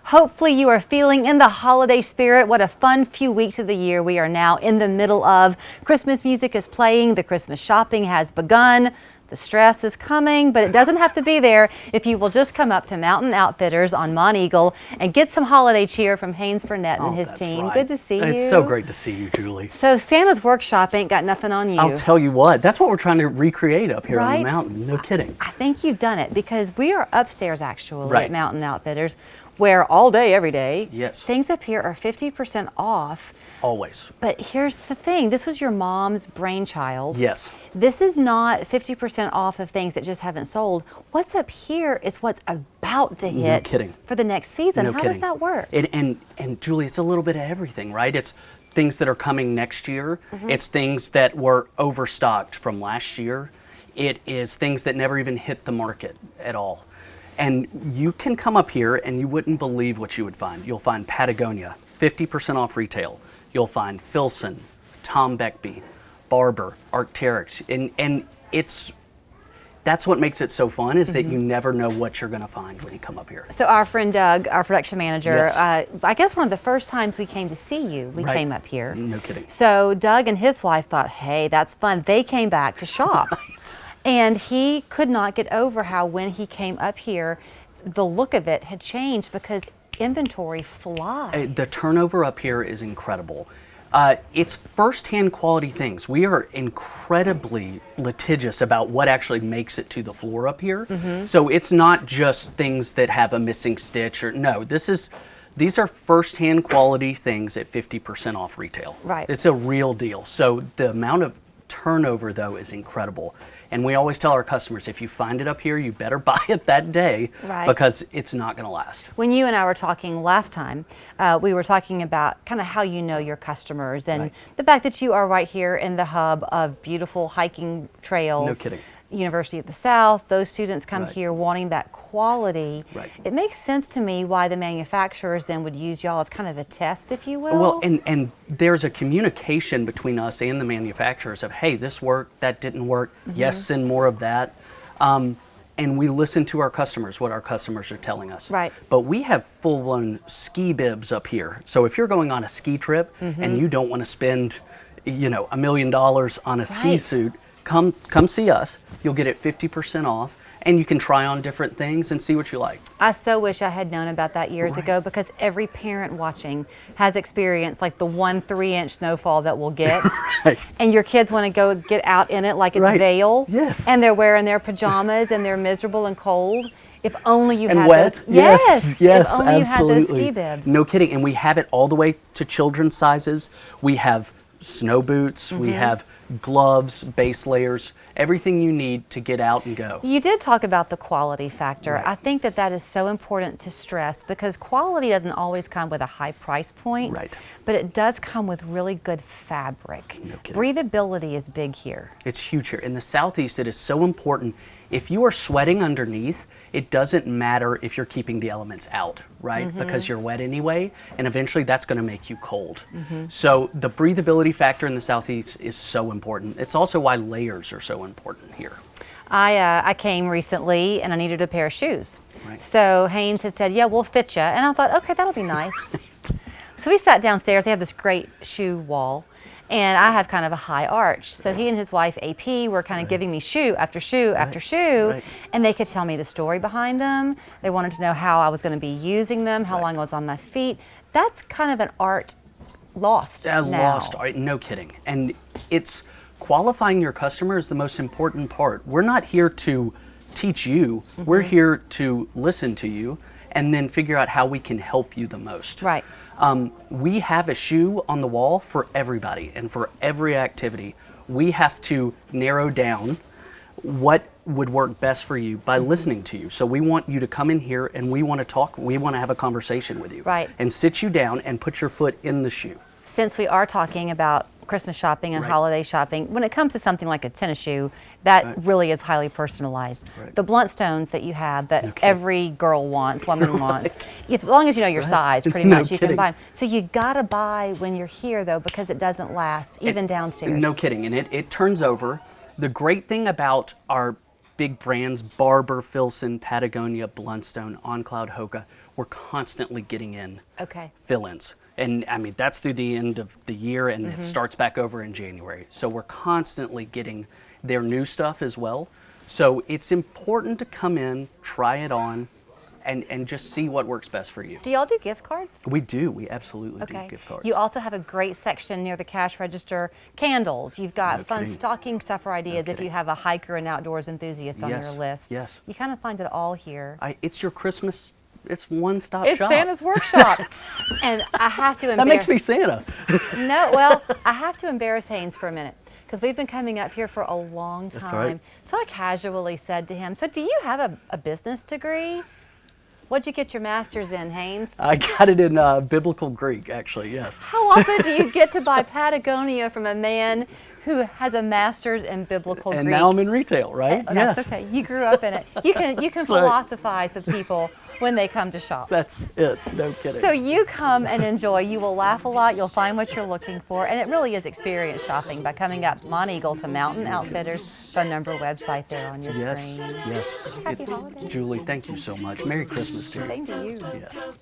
Hopefully you are feeling in the holiday spirit. What a fun few weeks of the year we are now in the middle of. Christmas music is playing, the Christmas shopping has begun. The stress is coming, but it doesn't have to be there if you will just come up to Mountain Outfitters on Monteagle and get some holiday cheer from Haynes Burnett and his team. Right. Good to see you. It's so great to see you, Julie. So Santa's workshop ain't got nothing on you. I'll tell you what, that's what we're trying to recreate up here Right? on the mountain. No kidding. I think you've done it because we are upstairs actually at Mountain Outfitters where all day, every day, things up here are 50% off. Always. But here's the thing, this was your mom's brainchild. Yes. This is not 50% off of things that just haven't sold. What's up here is what's about to hit for the next season. How does that work? And Julie, it's a little bit of everything, right? It's things that are coming next year. It's things that were overstocked from last year. It is things that never even hit the market at all. And you can come up here and you wouldn't believe what you would find. You'll find Patagonia, 50% off retail. You'll find Filson, Tom Beckby, Barber, Arc'teryx, and that's what makes it so fun is that you never know what you're going to find when you come up here. So our friend Doug, our production manager, I guess one of the first times we came to see you, we came up here. No kidding. So Doug and his wife thought, hey, that's fun. They came back to shop. And he could not get over how when he came up here, the look of it had changed because inventory flies. The turnover up here is incredible. It's first-hand quality things. We are incredibly litigious about what actually makes it to the floor up here. So it's not just things that have a missing stitch or no. These are first-hand quality things at 50% off retail. Right. It's a real deal. So the amount of turnover though is incredible. And we always tell our customers, if you find it up here, you better buy it that day because it's not going to last. When you and I were talking last time, we were talking about kind of how you know your customers and the fact that you are right here in the hub of beautiful hiking trails. No kidding. University of the South, those students come here wanting that quality. It makes sense to me why the manufacturers then would use y'all as kind of a test, if you will. Well, and there's a communication between us and the manufacturers of, hey, this worked, that didn't work, yes, send more of that. And we listen to our customers, what our customers are telling us. But we have full-blown ski bibs up here. So if you're going on a ski trip and you don't want to spend, you know, $1 million on a ski suit, come see us. You'll get it 50% off, and you can try on different things and see what you like. I so wish I had known about that years ago because every parent watching has experienced like the 1 3-inch snowfall that we'll get, and your kids want to go get out in it like it's Vail, and they're wearing their pajamas and they're miserable and cold. If only you had those. Yes, if only absolutely. you had those ski bibs. No kidding, and we have it all the way to children's sizes. We have snow boots, we have gloves, base layers, everything you need to get out and go. You did talk about the quality factor. I think that that is so important to stress because quality doesn't always come with a high price point, but it does come with really good fabric. No kidding. Breathability is big here. It's huge here. In the Southeast, it is so important. If you are sweating underneath, it doesn't matter if you're keeping the elements out, right? Because you're wet anyway, and eventually that's going to make you cold. So the breathability factor in the Southeast is so important. It's also why layers are so important here. I came recently and I needed a pair of shoes. So Haynes had said, yeah, we'll fit you. And I thought, okay, that'll be nice. So we sat downstairs. They have this great shoe wall. And I have kind of a high arch. So he and his wife, AP, were kind of giving me shoe after shoe after shoe. And they could tell me the story behind them. They wanted to know how I was going to be using them, how long I was on my feet. That's kind of an art lost now. Lost art, no kidding. And it's qualifying your customer is the most important part. We're not here to teach you. We're here to listen to you and then figure out how we can help you the most. We have a shoe on the wall for everybody and for every activity. We have to narrow down what would work best for you by listening to you. So we want you to come in here and we want to talk, we want to have a conversation with you. And sit you down and put your foot in the shoe. Since we are talking about Christmas shopping and holiday shopping, when it comes to something like a tennis shoe, that really is highly personalized. The Bluntstones that you have that every girl wants, woman wants, as long as you know your size, pretty much, you can buy them. So you gotta buy when you're here though, because it doesn't last, even downstairs. No kidding, and it turns over. The great thing about our big brands, Barber, Filson, Patagonia, Bluntstone, On Cloud, Hoka, we're constantly getting in Okay. fill-ins. And I mean, that's through the end of the year, and Mm-hmm. it starts back over in January. So we're constantly getting their new stuff as well. So it's important to come in, try it on, and just see what works best for you. Do y'all do gift cards? We do. We absolutely Okay. do gift cards. You also have a great section near the cash register. Candles. You've got No fun kidding. stocking stuffer ideas if kidding. you have a hiker and outdoors enthusiast on Yes, your list. yes. You kind of find it all here. It's your Christmas. It's one-stop It's shop. Santa's workshop. And I have to That makes me Santa. No, well, I have to embarrass Haynes for a minute because we've been coming up here for a long time. That's all right. So I casually said to him, "So do you have a business degree? What'd you get your master's in, Haynes?" I got it in biblical Greek, actually. Yes. How often do you get to buy Patagonia from a man who has a master's in biblical And Greek? now I'm in retail, right? Oh, Yes. that's okay. You grew up in it. You can Sorry. philosophize with people when they come to shop. That's it. No kidding. So you come and enjoy. You will laugh a lot. You'll find what you're looking for. And it really is experience shopping by coming up Monteagle to Mountain Outfitters. Phone number, website there on your Yes. screen. Yes. Happy holidays. Julie, thank you so much. Merry Christmas to you. Same to you. Yes.